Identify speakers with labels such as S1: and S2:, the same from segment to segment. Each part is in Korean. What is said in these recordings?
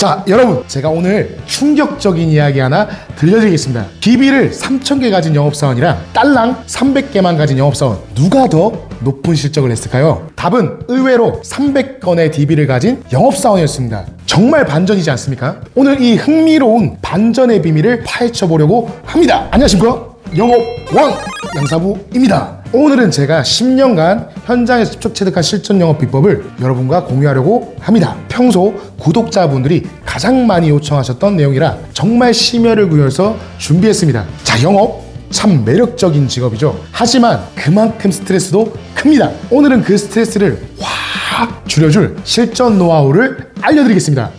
S1: 자, 여러분, 제가 오늘 충격적인 이야기 하나 들려드리겠습니다. DB를 3,000개 가진 영업사원이랑 딸랑 300개만 가진 영업사원, 누가 더 높은 실적을 했을까요? 답은 의외로 300건의 DB를 가진 영업사원이었습니다. 정말 반전이지 않습니까? 오늘 이 흥미로운 반전의 비밀을 파헤쳐보려고 합니다. 안녕하십니까? 영업왕 양사부입니다. 오늘은 제가 10년간 현장에서 직접 체득한 실전 영업 비법을 여러분과 공유하려고 합니다. 평소 구독자분들이 가장 많이 요청하셨던 내용이라 정말 심혈을 기울여서 준비했습니다. 자, 영업 참 매력적인 직업이죠. 하지만 그만큼 스트레스도 큽니다. 오늘은 그 스트레스를 확 줄여줄 실전 노하우를 알려드리겠습니다.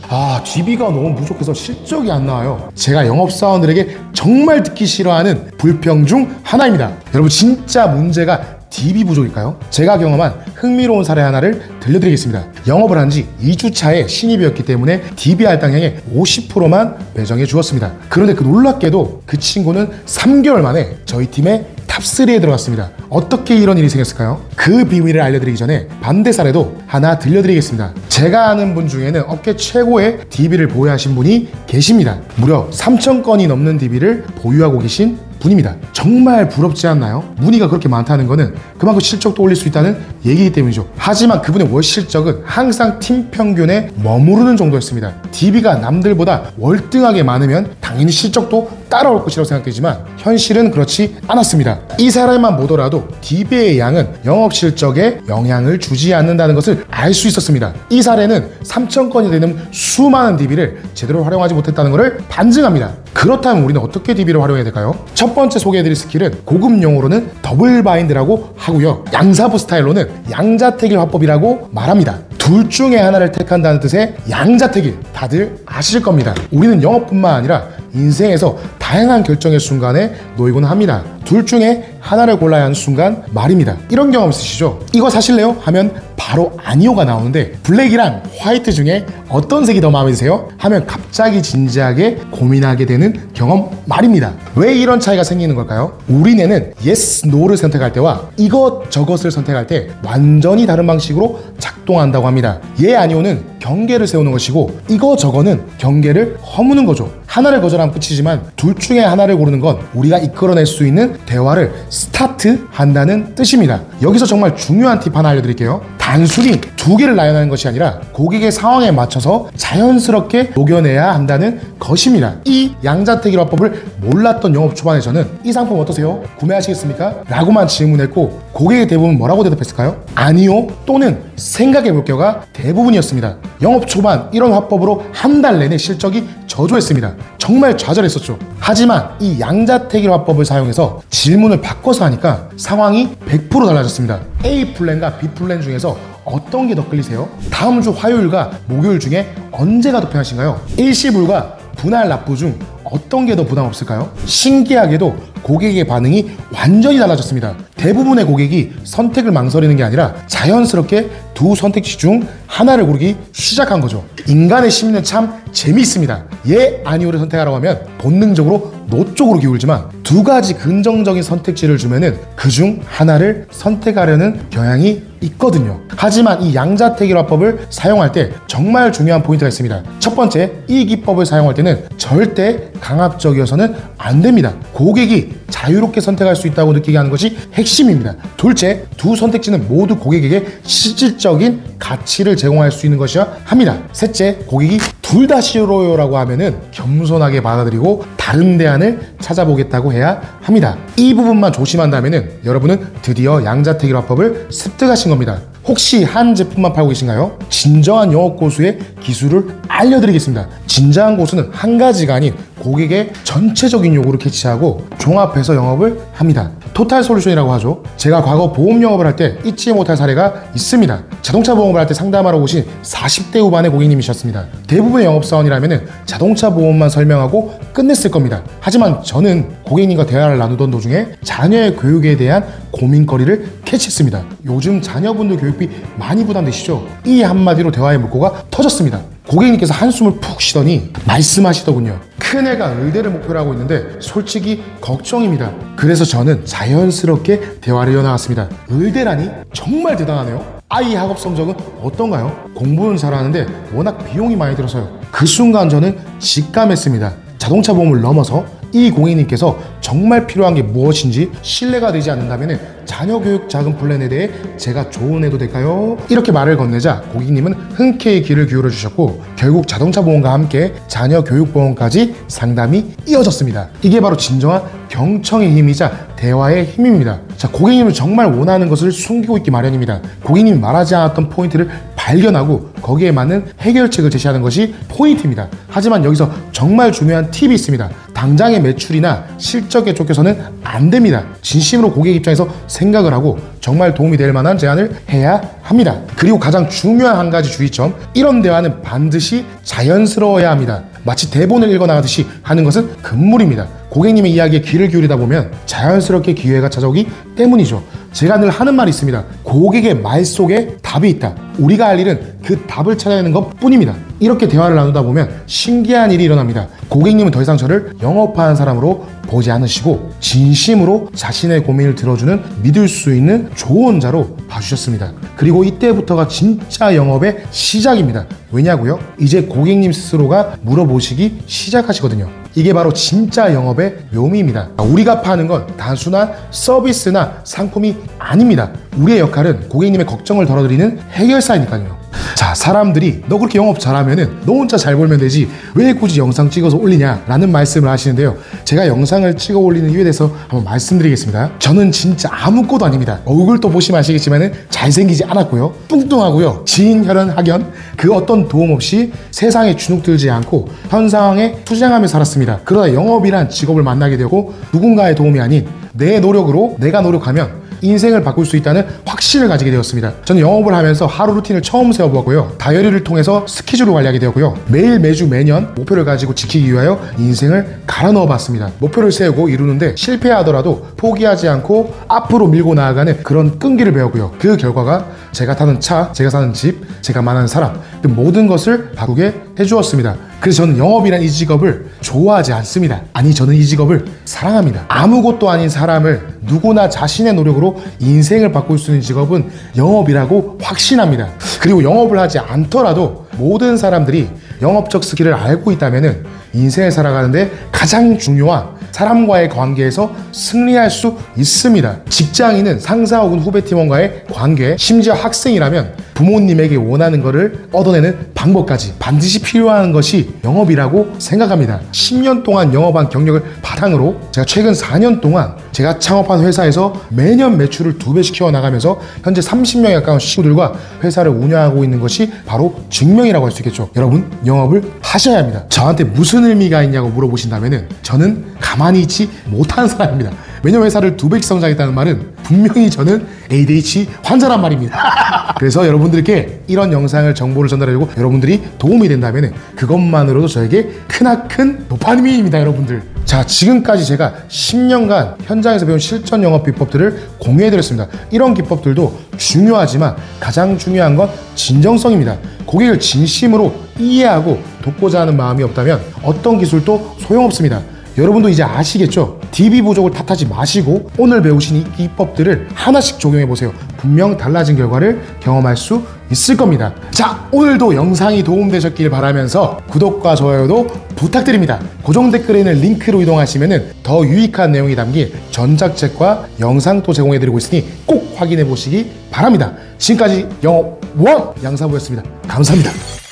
S1: DB가 너무 부족해서 실적이 안 나와요. 제가 영업사원들에게 정말 듣기 싫어하는 불평 중 하나입니다. 여러분, 진짜 문제가 DB 부족일까요? 제가 경험한 흥미로운 사례 하나를 들려드리겠습니다. 영업을 한 지 2주 차에 신입이었기 때문에 DB 할당량의 50%만 배정해 주었습니다. 그런데 놀랍게도 그 친구는 3개월 만에 저희 팀에 탑3에 들어갔습니다. 어떻게 이런 일이 생겼을까요? 그 비밀을 알려드리기 전에 반대 사례도 하나 들려드리겠습니다. 제가 아는 분 중에는 업계 최고의 DB를 보유하신 분이 계십니다. 무려 3,000건이 넘는 DB를 보유하고 계신 분입니다. 정말 부럽지 않나요? 문의가 그렇게 많다는 거는 그만큼 실적도 올릴 수 있다는 얘기이기 때문이죠. 하지만 그분의 월 실적은 항상 팀 평균에 머무르는 정도였습니다. DB가 남들보다 월등하게 많으면 당연히 실적도 따라올 것이라고 생각되지만 현실은 그렇지 않았습니다. 이 사람만 보더라도 DB의 양은 영업 실적에 영향을 주지 않는다는 것을 알 수 있었습니다. 이 사례는 3,000건이 되는 수많은 DB를 제대로 활용하지 못했다는 것을 반증합니다. 그렇다면 우리는 어떻게 DB를 활용해야 될까요? 첫 번째 소개해드릴 스킬은 고급 용어로는 더블 바인드라고 하고요, 양사부 스타일로는 양자택일 화법이라고 말합니다. 둘 중에 하나를 택한다는 뜻의 양자택일, 다들 아실 겁니다. 우리는 영업뿐만 아니라 인생에서 다양한 결정의 순간에 놓이곤 합니다. 둘 중에 하나를 골라야 하는 순간 말입니다. 이런 경험 있으시죠? 이거 사실래요? 하면 바로 아니오가 나오는데 블랙이랑 화이트 중에 어떤 색이 더 마음에 드세요? 하면 갑자기 진지하게 고민하게 되는 경험 말입니다. 왜 이런 차이가 생기는 걸까요? 우리 뇌는 yes, no를 선택할 때와 이것저것을 선택할 때 완전히 다른 방식으로 작동한다고 합니다. 예, 아니오는 경계를 세우는 것이고 이거저거는 경계를 허무는 거죠. 하나를 거절하면 끝이지만 둘 중에 하나를 고르는 건 우리가 이끌어낼 수 있는 대화를 스타트한다는 뜻입니다. 여기서 정말 중요한 팁 하나 알려드릴게요. 단순히 두 개를 나열하는 것이 아니라 고객의 상황에 맞춰서 자연스럽게 녹여내야 한다는 것입니다. 이 양자택일 화법을 몰랐던 영업 초반에 저는 이 상품 어떠세요? 구매하시겠습니까? 라고만 질문했고 고객의 대부분 뭐라고 대답했을까요? 아니요 또는 생각해볼게요가 대부분이었습니다. 영업 초반 이런 화법으로 한 달 내내 실적이 저조했습니다. 정말 좌절했었죠. 하지만 이 양자택일 화법을 사용해서 질문을 바꿔서 하니까 상황이 100% 달라졌습니다. A 플랜과 B 플랜 중에서 어떤 게 더 끌리세요? 다음 주 화요일과 목요일 중에 언제가 더 편하신가요? 일시불과 분할 납부 중 어떤 게 더 부담 없을까요? 신기하게도 고객의 반응이 완전히 달라졌습니다. 대부분의 고객이 선택을 망설이는 게 아니라 자연스럽게 두 선택지 중 하나를 고르기 시작한 거죠. 인간의 심리는 참 재미있습니다. 예, 아니오를 선택하라고 하면 본능적으로 노 쪽으로 기울지만 두 가지 긍정적인 선택지를 주면은 그중 하나를 선택하려는 경향이 있거든요. 하지만 이 양자택일 화법을 사용할 때 정말 중요한 포인트가 있습니다. 첫 번째, 이 기법을 사용할 때는 절대 강압적이어서는 안 됩니다. 고객이 자유롭게 선택할 수 있다고 느끼게 하는 것이 핵심입니다. 둘째, 두 선택지는 모두 고객에게 실질적인 가치를 제공할 수 있는 것이어야 합니다. 셋째, 고객이 둘 다 싫어요라고 하면은 겸손하게 받아들이고 다른 대안을 찾아보겠다고 해야 합니다. 이 부분만 조심한다면은 여러분은 드디어 양자택일 화법을 습득하신 겁니다. 혹시 한 제품만 팔고 계신가요? 진정한 영업 고수의 기술을 알려드리겠습니다. 진정한 고수는 한 가지가 아닌 고객의 전체적인 요구를 캐치하고 종합해서 영업을 합니다. 토탈 솔루션이라고 하죠. 제가 과거 보험 영업을 할 때 잊지 못할 사례가 있습니다. 자동차 보험을 할 때 상담하러 오신 40대 후반의 고객님이셨습니다. 대부분의 영업사원이라면 자동차 보험만 설명하고 끝냈을 겁니다. 하지만 저는 고객님과 대화를 나누던 도중에 자녀의 교육에 대한 고민거리를 캐치했습니다. 요즘 자녀분들 교육비 많이 부담되시죠? 이 한마디로 대화의 물꼬가 터졌습니다. 고객님께서 한숨을 푹 쉬더니 말씀하시더군요. 큰애가 의대를 목표로 하고 있는데 솔직히 걱정입니다. 그래서 저는 자연스럽게 대화를 이어나갔습니다. 의대라니? 정말 대단하네요. 아이 학업 성적은 어떤가요? 공부는 잘하는데 워낙 비용이 많이 들어서요. 그 순간 저는 직감했습니다. 자동차 보험을 넘어서 이 고객님께서 정말 필요한 게 무엇인지 신뢰가 되지 않는다면 자녀 교육 자금 플랜에 대해 제가 조언해도 될까요? 이렇게 말을 건네자 고객님은 흔쾌히 귀를 기울여 주셨고 결국 자동차 보험과 함께 자녀 교육 보험까지 상담이 이어졌습니다. 이게 바로 진정한 경청의 힘이자 대화의 힘입니다. 자, 고객님은 정말 원하는 것을 숨기고 있기 마련입니다. 고객님이 말하지 않았던 포인트를 발견하고 거기에 맞는 해결책을 제시하는 것이 포인트입니다. 하지만 여기서 정말 중요한 팁이 있습니다. 당장의 매출이나 실적에 쫓겨서는 안 됩니다. 진심으로 고객 입장에서 생각을 하고 정말 도움이 될 만한 제안을 해야 합니다. 그리고 가장 중요한 한 가지 주의점, 이런 대화는 반드시 자연스러워야 합니다. 마치 대본을 읽어나가듯이 하는 것은 금물입니다. 고객님의 이야기에 귀를 기울이다 보면 자연스럽게 기회가 찾아오기 때문이죠. 제가 늘 하는 말이 있습니다. 고객의 말 속에 답이 있다. 우리가 할 일은 그 답을 찾아내는 것 뿐입니다. 이렇게 대화를 나누다 보면 신기한 일이 일어납니다. 고객님은 더 이상 저를 영업하는 사람으로 보지 않으시고 진심으로 자신의 고민을 들어주는 믿을 수 있는 조언자로 봐주셨습니다. 그리고 이때부터가 진짜 영업의 시작입니다. 왜냐고요? 이제 고객님 스스로가 물어보시기 시작하시거든요. 이게 바로 진짜 영업의 묘미입니다. 우리가 파는 건 단순한 서비스나 상품이 아닙니다. 우리의 역할은 고객님의 걱정을 덜어드리는 해결사이니까요. 자, 사람들이 너 그렇게 영업 잘하면은 너 혼자 잘 벌면 되지 왜 굳이 영상 찍어서 올리냐 라는 말씀을 하시는데요. 제가 영상을 찍어 올리는 이유에 대해서 한번 말씀드리겠습니다. 저는 진짜 아무것도 아닙니다. 얼굴도 보시면 아시겠지만은 잘생기지 않았고요, 뚱뚱하고요, 지인, 혈연, 학연 그 어떤 도움 없이 세상에 주눅들지 않고 현 상황에 투쟁하며 살았습니다. 그러다 영업이란 직업을 만나게 되고 누군가의 도움이 아닌 내 노력으로 내가 노력하면 인생을 바꿀 수 있다는 확신을 가지게 되었습니다. 저는 영업을 하면서 하루 루틴을 처음 세워보았고요. 다이어리를 통해서 스케줄을 관리하게 되었고요. 매일 매주 매년 목표를 가지고 지키기 위하여 인생을 갈아 넣어봤습니다. 목표를 세우고 이루는데 실패하더라도 포기하지 않고 앞으로 밀고 나아가는 그런 끈기를 배웠고요. 그 결과가 제가 타는 차, 제가 사는 집, 제가 만나는 사람 그 모든 것을 바꾸게 해주었습니다. 그래서 저는 영업이란 이 직업을 좋아하지 않습니다. 아니, 저는 이 직업을 사랑합니다. 아무것도 아닌 사람을 누구나 자신의 노력으로 인생을 바꿀 수 있는 직업은 영업이라고 확신합니다. 그리고 영업을 하지 않더라도 모든 사람들이 영업적 스킬을 알고 있다면 인생을 살아가는데 가장 중요한 사람과의 관계에서 승리할 수 있습니다. 직장인은 상사 혹은 후배 팀원과의 관계, 심지어 학생이라면 부모님에게 원하는 것을 얻어내는 방법까지 반드시 필요한 것이 영업이라고 생각합니다. 10년 동안 영업한 경력을 바탕으로 제가 최근 4년 동안 제가 창업한 회사에서 매년 매출을 2배씩 키워나가면서 현재 30명에 가까운 친구들과 회사를 운영하고 있는 것이 바로 증명이라고 할 수 있겠죠. 여러분, 영업을 하셔야 합니다. 저한테 무슨 의미가 있냐고 물어보신다면 저는 가만히 있지 못하는 사람입니다. 왜냐면 회사를 2배씩 성장했다는 말은 분명히 저는 ADHD 환자란 말입니다. 그래서 여러분들께 이런 영상을 정보를 전달해주고 여러분들이 도움이 된다면 그것만으로도 저에게 크나큰 도파민입니다, 여러분들. 자, 지금까지 제가 10년간 현장에서 배운 실전 영업 비법들을 공유해드렸습니다. 이런 기법들도 중요하지만 가장 중요한 건 진정성입니다. 고객을 진심으로 이해하고 돕고자 하는 마음이 없다면 어떤 기술도 소용없습니다. 여러분도 이제 아시겠죠? DB 부족을 탓하지 마시고 오늘 배우신 이 기법들을 하나씩 적용해보세요. 분명 달라진 결과를 경험할 수 있을 겁니다. 자, 오늘도 영상이 도움되셨길 바라면서 구독과 좋아요도 부탁드립니다. 고정 댓글에 있는 링크로 이동하시면 더 유익한 내용이 담긴 전작책과 영상도 제공해드리고 있으니 꼭 확인해 보시기 바랍니다. 지금까지 영업원 양사부였습니다. 감사합니다.